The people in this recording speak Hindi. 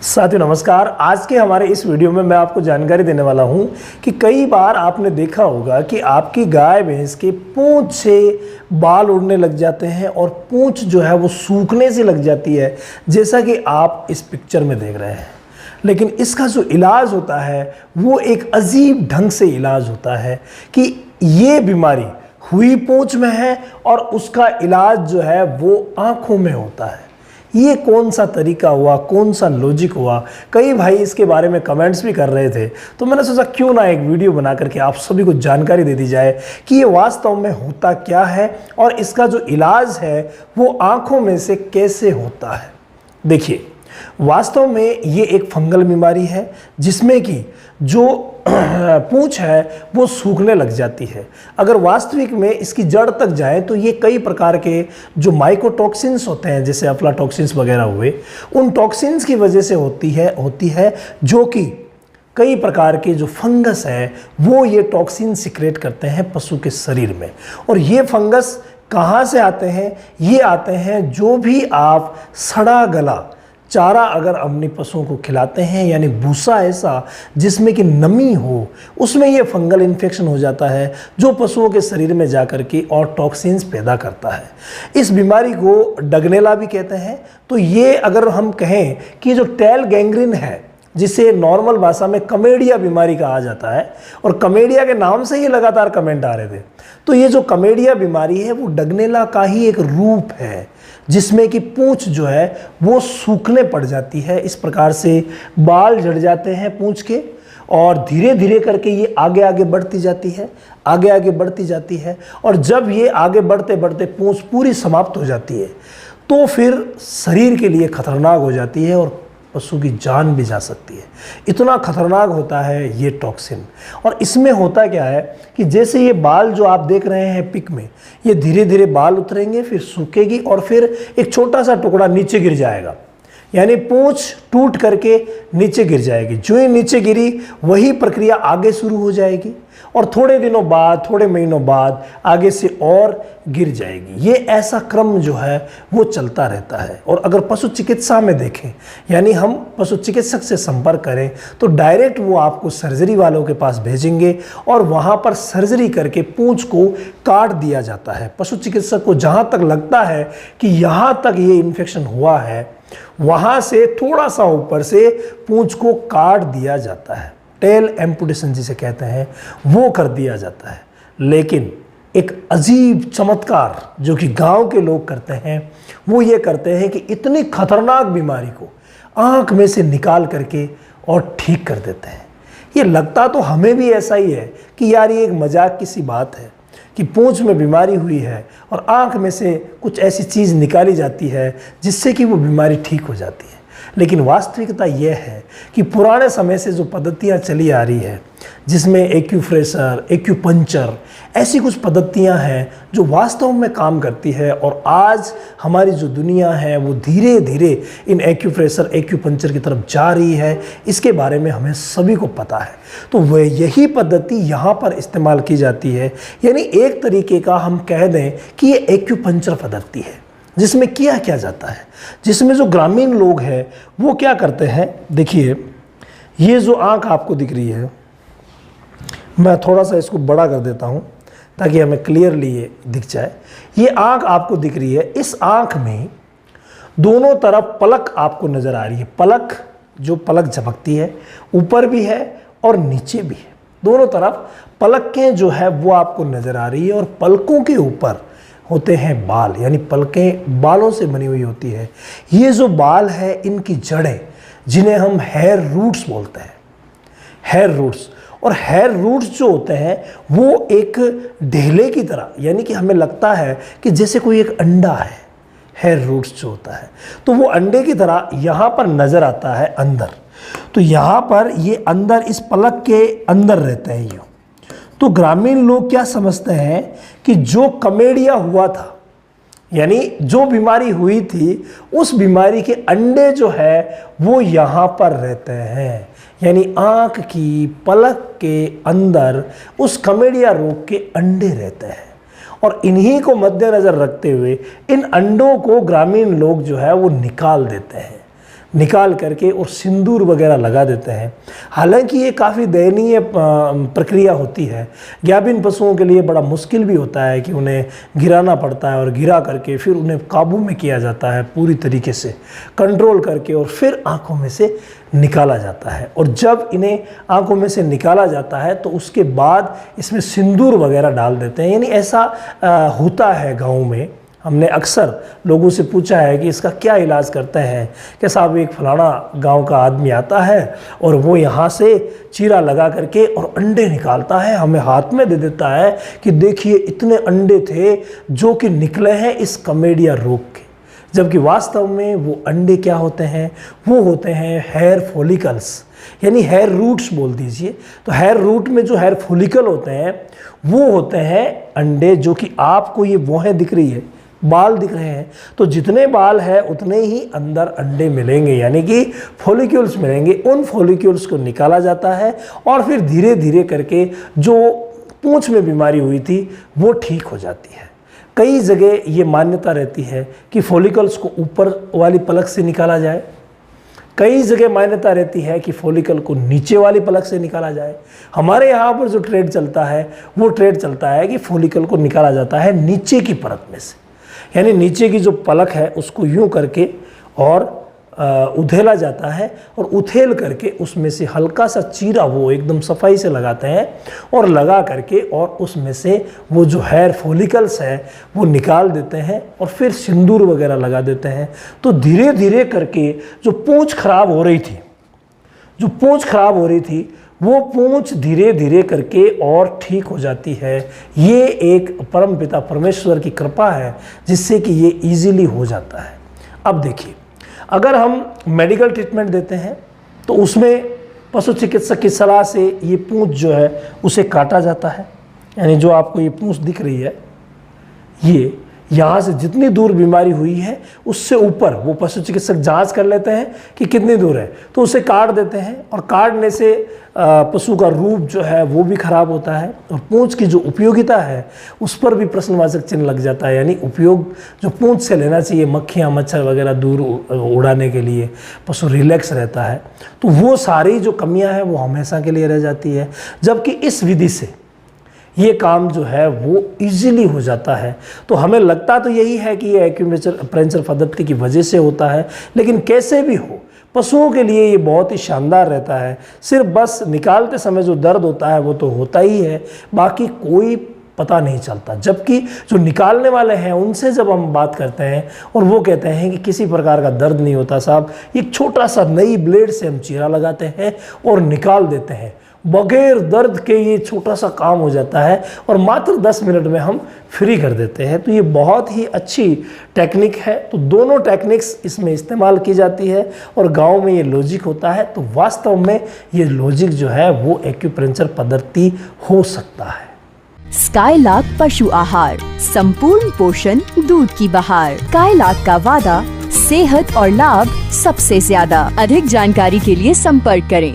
साथियों नमस्कार। आज के हमारे इस वीडियो में मैं आपको जानकारी देने वाला हूं कि कई बार आपने देखा होगा कि आपकी गाय भैंस के पूंछ से बाल उड़ने लग जाते हैं और पूंछ जो है वो सूखने से लग जाती है, जैसा कि आप इस पिक्चर में देख रहे हैं। लेकिन इसका जो इलाज होता है वो एक अजीब ढंग से इलाज होता है कि ये बीमारी हुई पूंछ में है और उसका इलाज जो है वो आँखों में होता है। ये कौन सा तरीका हुआ, कौन सा लॉजिक हुआ? कई भाई इसके बारे में कमेंट्स भी कर रहे थे, तो मैंने सोचा क्यों ना एक वीडियो बना करके आप सभी को जानकारी दे दी जाए कि ये वास्तव में होता क्या है और इसका जो इलाज है वो आँखों में से कैसे होता है। देखिए, वास्तव में ये एक फंगल बीमारी है जिसमें कि जो पूंछ है वो सूखने लग जाती है। अगर वास्तविक में इसकी जड़ तक जाए तो ये कई प्रकार के जो माइकोटॉक्सिन्स होते हैं, जैसे अफ्लाटॉक्सिन्स वगैरह हुए, उन टॉक्सिन्स की वजह से होती है जो कि कई प्रकार के जो फंगस है वो ये टॉक्सिन सिक्रेट करते हैं पशु के शरीर में। और ये फंगस कहाँ से आते हैं? ये आते हैं जो भी आप सड़ा गला चारा अगर अपने पशुओं को खिलाते हैं, यानी भूसा ऐसा जिसमें कि नमी हो, उसमें ये फंगल इन्फेक्शन हो जाता है जो पशुओं के शरीर में जाकर के और टॉक्सिन्स पैदा करता है। इस बीमारी को डगनेला भी कहते हैं। तो ये अगर हम कहें कि जो टेल गैंग्रीन है, जिसे नॉर्मल भाषा में कमेडिया बीमारी कहा जाता है, और कमेडिया के नाम से ही लगातार कमेंट आ रहे थे, तो ये जो कमेडिया बीमारी है वो डगनेला का ही एक रूप है जिसमें कि पूंछ जो है वो सूखने पड़ जाती है। इस प्रकार से बाल झड़ जाते हैं पूंछ के और धीरे धीरे करके ये आगे आगे बढ़ती जाती है, आगे आगे बढ़ती जाती है। और जब ये आगे बढ़ते बढ़ते पूंछ पूरी समाप्त हो जाती है तो फिर शरीर के लिए खतरनाक हो जाती है और पशु की जान भी जा सकती है। इतना खतरनाक होता है ये टॉक्सिन। और इसमें होता क्या है कि जैसे ये बाल जो आप देख रहे हैं पिक में, ये धीरे धीरे बाल उतरेंगे, फिर सूखेगी और फिर एक छोटा सा टुकड़ा नीचे गिर जाएगा, यानी पूंछ टूट करके नीचे गिर जाएगी। जो ही नीचे गिरी वही प्रक्रिया आगे शुरू हो जाएगी और थोड़े दिनों बाद, थोड़े महीनों बाद आगे से और गिर जाएगी। ये ऐसा क्रम जो है वो चलता रहता है। और अगर पशु चिकित्सा में देखें, यानी हम पशु चिकित्सक से संपर्क करें, तो डायरेक्ट वो आपको सर्जरी वालों के पास भेजेंगे और वहाँ पर सर्जरी करके पूंछ को काट दिया जाता है। पशु चिकित्सक को जहाँ तक लगता है कि यहाँ तक ये इन्फेक्शन हुआ है, वहाँ से थोड़ा सा ऊपर से पूंछ को काट दिया जाता है। टेल एम्पुटेशन जिसे कहते हैं वो कर दिया जाता है। लेकिन एक अजीब चमत्कार जो कि गांव के लोग करते हैं वो ये करते हैं कि इतनी खतरनाक बीमारी को आंख में से निकाल करके और ठीक कर देते हैं। ये लगता तो हमें भी ऐसा ही है कि यार ये एक मजाक की सी बात है कि पूंछ में बीमारी हुई है और आंख में से कुछ ऐसी चीज़ निकाली जाती है जिससे कि वो बीमारी ठीक हो जाती है। लेकिन वास्तविकता यह है कि पुराने समय से जो पद्धतियाँ चली आ रही है, जिसमें एक्यूप्रेशर, एक्यूपंक्चर, ऐसी कुछ पद्धतियाँ हैं जो वास्तव में काम करती है। और आज हमारी जो दुनिया है वो धीरे धीरे इन एक्यूप्रेशर, एक्यूपंक्चर की तरफ जा रही है। इसके बारे में हमें सभी को पता है। तो वह यही पद्धति यहाँ पर इस्तेमाल की जाती है, यानी एक तरीके का हम कह दें कि ये एक्यूपंक्चर पद्धति है। जिसमें किया क्या जाता है, जिसमें जो ग्रामीण लोग हैं वो क्या करते हैं, देखिए ये जो आँख आपको दिख रही है, मैं थोड़ा सा इसको बड़ा कर देता हूँ ताकि हमें क्लियरली ये दिख जाए। ये आँख आपको दिख रही है, इस आँख में दोनों तरफ पलक आपको नज़र आ रही है। पलक, जो पलक झपकती है, ऊपर भी है और नीचे भी है। दोनों तरफ पलकें जो है वो आपको नज़र आ रही है और पलकों के ऊपर होते हैं बाल, यानी पलकें बालों से बनी हुई होती है। ये जो बाल है इनकी जड़ें, जिन्हें हम हेयर रूट्स बोलते हैं, हेयर रूट्स, और हेयर रूट्स जो होते हैं वो एक ढेले की तरह, यानी कि हमें लगता है कि जैसे कोई एक अंडा है। हेयर रूट्स जो होता है तो वो अंडे की तरह यहाँ पर नज़र आता है अंदर। तो यहाँ पर ये अंदर इस पलक के अंदर रहते हैं यूँ। तो ग्रामीण लोग क्या समझते हैं कि जो कमेडिया हुआ था, यानी जो बीमारी हुई थी, उस बीमारी के अंडे जो है वो यहाँ पर रहते हैं, यानी आँख की पलक के अंदर उस कमेडिया रोग के अंडे रहते हैं। और इन्हीं को मद्देनज़र रखते हुए इन अंडों को ग्रामीण लोग जो है वो निकाल देते हैं। निकाल करके और सिंदूर वगैरह लगा देते हैं। हालांकि ये काफ़ी दयनीय प्रक्रिया होती है। गाभिन पशुओं के लिए बड़ा मुश्किल भी होता है कि उन्हें गिराना पड़ता है और गिरा करके फिर उन्हें काबू में किया जाता है, पूरी तरीके से कंट्रोल करके, और फिर आँखों में से निकाला जाता है। और जब इन्हें आँखों में से निकाला जाता है तो उसके बाद इसमें सिंदूर वगैरह डाल देते हैं। यानी ऐसा होता है गाँव में। हमने अक्सर लोगों से पूछा है कि इसका क्या इलाज करते हैं, कि साहब एक फलाना गांव का आदमी आता है और वो यहाँ से चीरा लगा करके और अंडे निकालता है, हमें हाथ में दे देता है कि देखिए इतने अंडे थे जो कि निकले हैं इस कमेडिया रोग के। जबकि वास्तव में वो अंडे क्या होते हैं, वो होते हैं हेयर फॉलिकल्स, यानी हेयर रूट्स बोल दीजिए। तो हेयर रूट में जो हेयर फॉलिकल होते हैं वो होते हैं अंडे, जो कि आपको ये वोहें दिख रही है, बाल दिख रहे हैं। तो जितने बाल है उतने ही अंदर अंडे मिलेंगे, यानी कि फॉलिक्यूल्स मिलेंगे। उन फॉलिक्यूल्स को निकाला जाता है और फिर धीरे धीरे करके जो पूंछ में बीमारी हुई थी वो ठीक हो जाती है। कई जगह ये मान्यता रहती है कि फॉलिकल्स को ऊपर वाली पलक से निकाला जाए, कई जगह मान्यता रहती है कि फॉलिकल को नीचे वाली पलक से निकाला जाए। हमारे यहाँ पर जो ट्रेड चलता है वो ट्रेड चलता है कि फॉलिकल को निकाला जाता है नीचे की परत में से, यानी नीचे की जो पलक है उसको यूं करके और उधेला जाता है, और उथेल करके उसमें से हल्का सा चीरा वो एकदम सफाई से लगाते हैं और लगा करके और उसमें से वो जो हेयर फॉलिकल्स है वो निकाल देते हैं और फिर सिंदूर वगैरह लगा देते हैं। तो धीरे धीरे करके जो पूंछ खराब हो रही थी वो पूंछ धीरे धीरे करके और ठीक हो जाती है। ये एक परमपिता परमेश्वर की कृपा है जिससे कि ये इजीली हो जाता है। अब देखिए, अगर हम मेडिकल ट्रीटमेंट देते हैं तो उसमें पशु चिकित्सक की सलाह से ये पूंछ जो है उसे काटा जाता है। यानी जो आपको ये पूंछ दिख रही है, ये यहाँ से जितनी दूर बीमारी हुई है उससे ऊपर वो पशु चिकित्सक जांच कर लेते हैं कि कितनी दूर है, तो उसे काट देते हैं। और काटने से पशु का रूप जो है वो भी खराब होता है और पूंछ की जो उपयोगिता है उस पर भी प्रश्नवाचक चिन्ह लग जाता है। यानी उपयोग जो पूंछ से लेना चाहिए, मक्खियाँ मच्छर वगैरह दूर उड़ाने के लिए, पशु रिलैक्स रहता है, तो वो सारी जो कमियाँ हैं वो हमेशा के लिए रह जाती है। जबकि इस विधि से ये काम जो है वो इजीली हो जाता है। तो हमें लगता तो यही है कि ये एक्यूप्रेंचर पद्धति की वजह से होता है, लेकिन कैसे भी हो पशुओं के लिए ये बहुत ही शानदार रहता है। सिर्फ बस निकालते समय जो दर्द होता है वो तो होता ही है, बाकी कोई पता नहीं चलता। जबकि जो निकालने वाले हैं उनसे जब हम बात करते हैं और वो कहते हैं कि किसी प्रकार का दर्द नहीं होता साहब, एक छोटा सा नई ब्लेड से हम चीरा लगाते हैं और निकाल देते हैं, बगैर दर्द के ये छोटा सा काम हो जाता है और मात्र 10 मिनट में हम फ्री कर देते हैं। तो ये बहुत ही अच्छी टेक्निक है। तो दोनों टेक्निक्स इसमें इस्तेमाल की जाती है और गांव में ये लॉजिक होता है। तो वास्तव में ये लॉजिक जो है वो एक्यूप्रेंचर पद्धति हो सकता है। स्काईलार्क पशु आहार, संपूर्ण पोषण, दूध की बहार। स्काईलार्क का वादा, सेहत और लाभ सबसे ज्यादा। अधिक जानकारी के लिए संपर्क करें